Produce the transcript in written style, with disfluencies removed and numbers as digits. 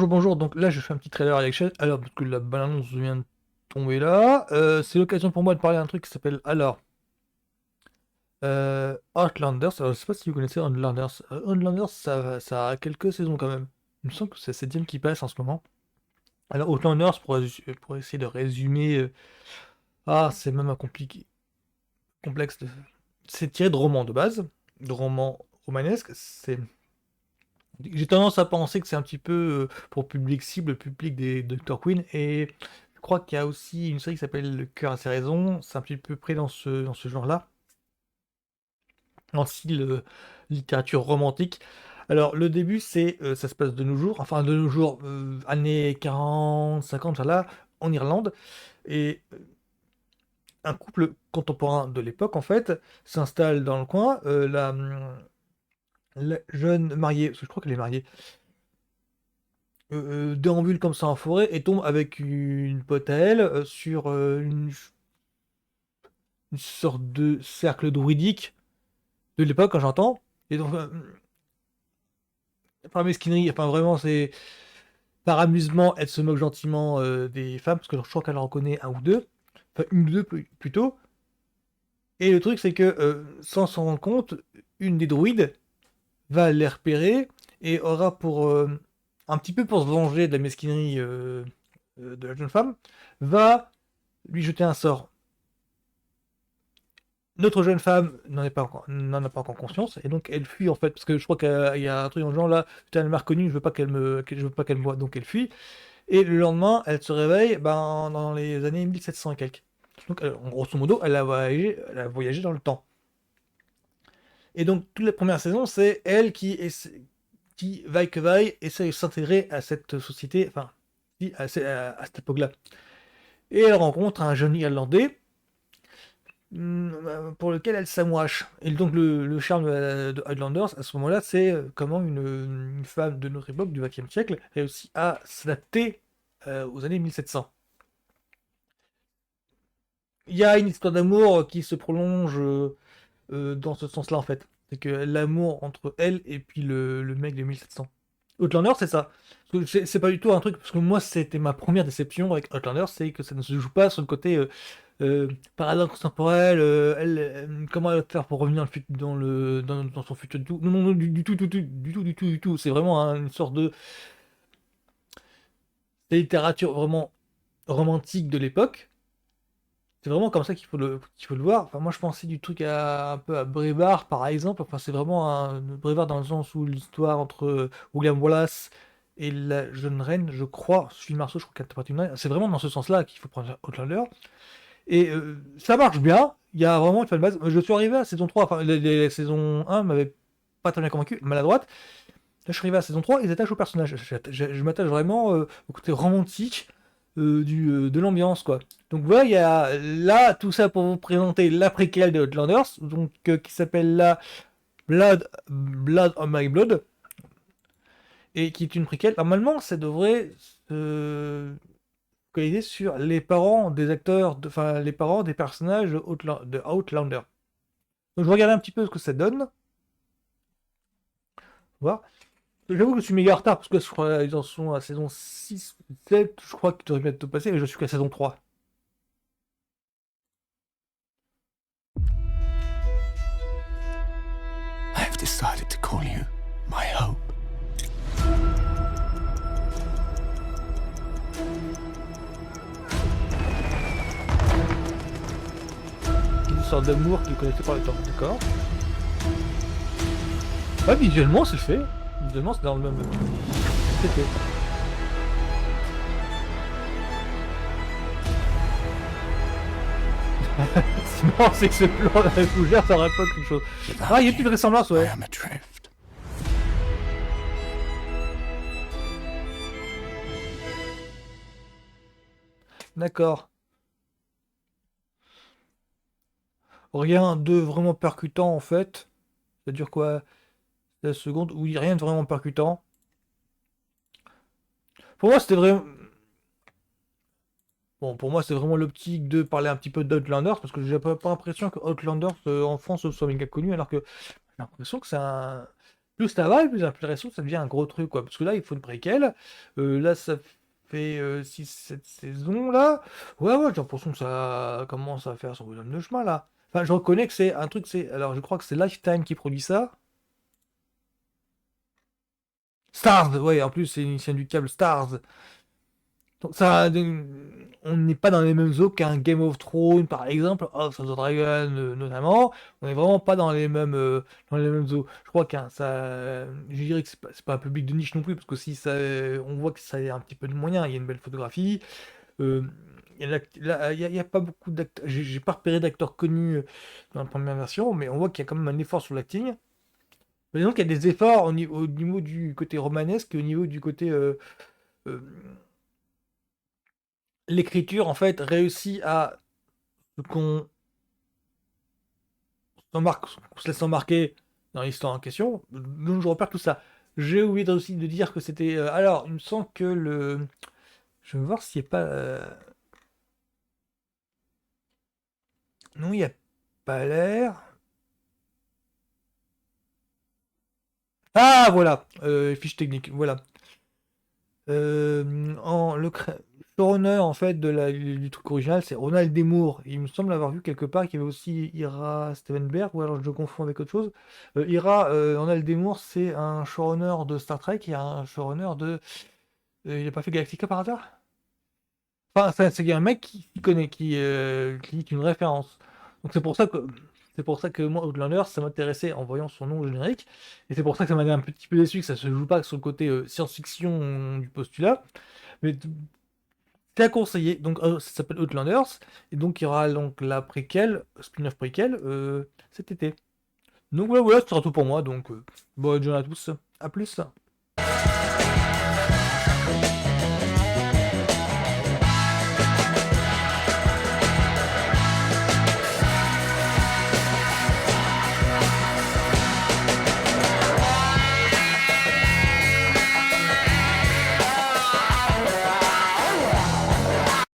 Bonjour, bonjour. Donc là, je fais un petit trailer reaction. Alors, parce que la bande-annonce vient de tomber là, c'est l'occasion pour moi de parler d'un truc qui s'appelle Outlanders. Alors, je sais pas si vous connaissez Outlanders. Outlanders, ça a quelques saisons quand même. Il me semble que c'est la septième qui passe en ce moment. Alors, Outlanders, pour essayer de résumer, c'est même un compliqué, complexe. C'est tiré de romans de base, de romans romanesques. J'ai tendance à penser que c'est un petit peu pour public cible, le public des Dr. Queen, et je crois qu'il y a aussi une série qui s'appelle Le cœur a ses raisons, c'est un petit peu près dans ce genre-là, en style littérature romantique. Alors le début, ça se passe de nos jours, enfin de nos jours, années 40, 50, voilà, en Irlande, et un couple contemporain de l'époque, en fait, s'installe dans le coin, la jeune mariée, parce que je crois qu'elle est mariée, déambule comme ça en forêt et tombe avec une pote à elle sur une sorte de cercle druidique de l'époque, quand j'entends. Et donc, par mesquinerie, enfin vraiment, c'est par amusement, elle se moque gentiment des femmes, parce que je crois qu'elle en reconnaît un ou deux, enfin une ou deux plutôt. Et le truc, c'est que sans s'en rendre compte, une des druides va les repérer et aura un petit peu pour se venger de la mesquinerie de la jeune femme, va lui jeter un sort. Notre jeune femme n'en a pas encore conscience, et donc elle fuit en fait, parce que je crois qu'il y a un truc dans le genre là, putain, elle m'a reconnu, je veux pas qu'elle me voie, donc elle fuit. Et le lendemain, elle se réveille dans les années 1700 et quelques. Donc en grosso modo, elle a voyagé dans le temps. Et donc toute la première saison, c'est elle qui vaille que vaille, essaie de s'intégrer à cette société, enfin, à cette époque-là. Et elle rencontre un jeune Irlandais pour lequel elle s'amouache. Et donc le charme de Highlanders, à ce moment-là, c'est comment une femme de notre époque, du XXe siècle, réussit à s'adapter aux années 1700. Il y a une histoire d'amour qui se prolonge dans ce sens-là, en fait. C'est que l'amour entre elle et puis le mec de 1700. Outlander, c'est ça. Parce que c'est pas du tout un truc, parce que moi, c'était ma première déception avec Outlander, c'est que ça ne se joue pas sur le côté paradoxe temporel, comment elle va faire pour revenir dans son futur du tout. Non, non, non, du tout, du tout, du tout, du tout, du tout. C'est vraiment une sorte de littérature vraiment romantique de l'époque. C'est vraiment comme ça qu'il faut le voir. Enfin, moi, je pensais du truc un peu à Brevard, par exemple. Enfin, c'est vraiment un Brevard dans le sens où l'histoire entre William Wallace et la jeune reine, je crois, Sylvie Marceau, je crois qu'elle interprète une reine. C'est vraiment dans ce sens-là qu'il faut prendre Outlander. Et ça marche bien. Il y a vraiment une fanbase. Je suis arrivé à la saison 3. Enfin, les saisons 1 m'avaient pas très bien convaincu, maladroite. Là, je suis arrivé à la saison 3, ils attachent au personnage. Je m'attache vraiment au côté romantique de l'ambiance, quoi. Donc voilà, il y a là tout ça pour vous présenter la préquelle de Outlanders, donc qui s'appelle là Blood on My Blood, et qui est une préquelle. Normalement, ça devrait se focaliser sur les parents des acteurs, enfin les parents des personnages de Outlander. Donc je vais regarder un petit peu ce que ça donne. Voir. J'avoue que je suis méga en retard parce que je crois qu'ils en sont à saison 6, 7, je crois qu'ils devraient bientôt passer, mais je suis qu'à saison 3. I've decided to call you my hope. Une sorte d'amour qui est connecté par le temps, d'accord. Ouais, visuellement c'est fait. Visuellement c'est dans le même. C'est fait. Sinon, c'est que ce plan de la fougère, ça aurait pas quelque chose. Ah, il y a plus de ressemblance, I ouais. am adrift. D'accord. Rien de vraiment percutant en fait. Ça dure quoi? La seconde? Oui, rien de vraiment percutant. Pour moi, c'était vraiment. Bon, pour moi, c'est vraiment l'optique de parler un petit peu d'Outlanders, parce que j'ai pas l'impression que Outlanders en France soit méga connu, alors que j'ai l'impression que c'est un. plus ça va, et plus l'impression que ça devient un gros truc, quoi. Parce que là, il faut une préquelle. Là, ça fait 6-7 saisons, là. Ouais, ouais, j'ai l'impression que ça commence à faire son bonhomme de chemin, là. Enfin, je reconnais que c'est un truc, c'est. Alors, je crois que c'est Lifetime qui produit ça. Stars, ouais, en plus, c'est une chaîne du câble Stars. Donc, ça, on n'est pas dans les mêmes eaux qu'un Game of Thrones, par exemple, House of the Dragon, notamment. On n'est vraiment pas dans les mêmes eaux. Je crois qu'un ça, je dirais que c'est pas un public de niche non plus, parce que si ça, on voit que ça a un petit peu de moyens. Il y a une belle photographie. euh, il y a pas beaucoup d'acteurs. J'ai pas repéré d'acteurs connus dans la première version, mais on voit qu'il y a quand même un effort sur l'acting. Mais donc, il y a des efforts au niveau du côté romanesque et au niveau du côté euh, l'écriture, en fait, réussit à qu'on qu'on se laisse embarquer dans l'histoire en question. Donc je repère tout ça. J'ai oublié aussi de dire que c'était. Alors, il me semble que le. Je vais voir s'il n'y a pas. Non, il n'y a pas l'air. Ah, voilà, fiche technique, voilà. Le showrunner, en fait, du truc original, c'est Ronald D. Moore. Il me semble avoir vu quelque part qu'il y avait aussi Ira Stevenberg, ou alors je confonds avec autre chose. Ronald D. Moore, c'est un showrunner de Star Trek et un showrunner de. Il a pas fait Galactica par hasard? Enfin, c'est un mec qui connaît, qui est une référence. Donc c'est pour ça que moi, Outlander, ça m'intéressait en voyant son nom au générique. Et c'est pour ça que ça m'avait un petit peu déçu que ça se joue pas sur le côté science-fiction du postulat. Mais c'est à conseiller. Donc ça s'appelle Outlanders. Et donc il y aura donc la préquelle, spin-off préquelle, cet été. Donc voilà, voilà, ce sera tout pour moi. Donc bonne journée à tous. À plus.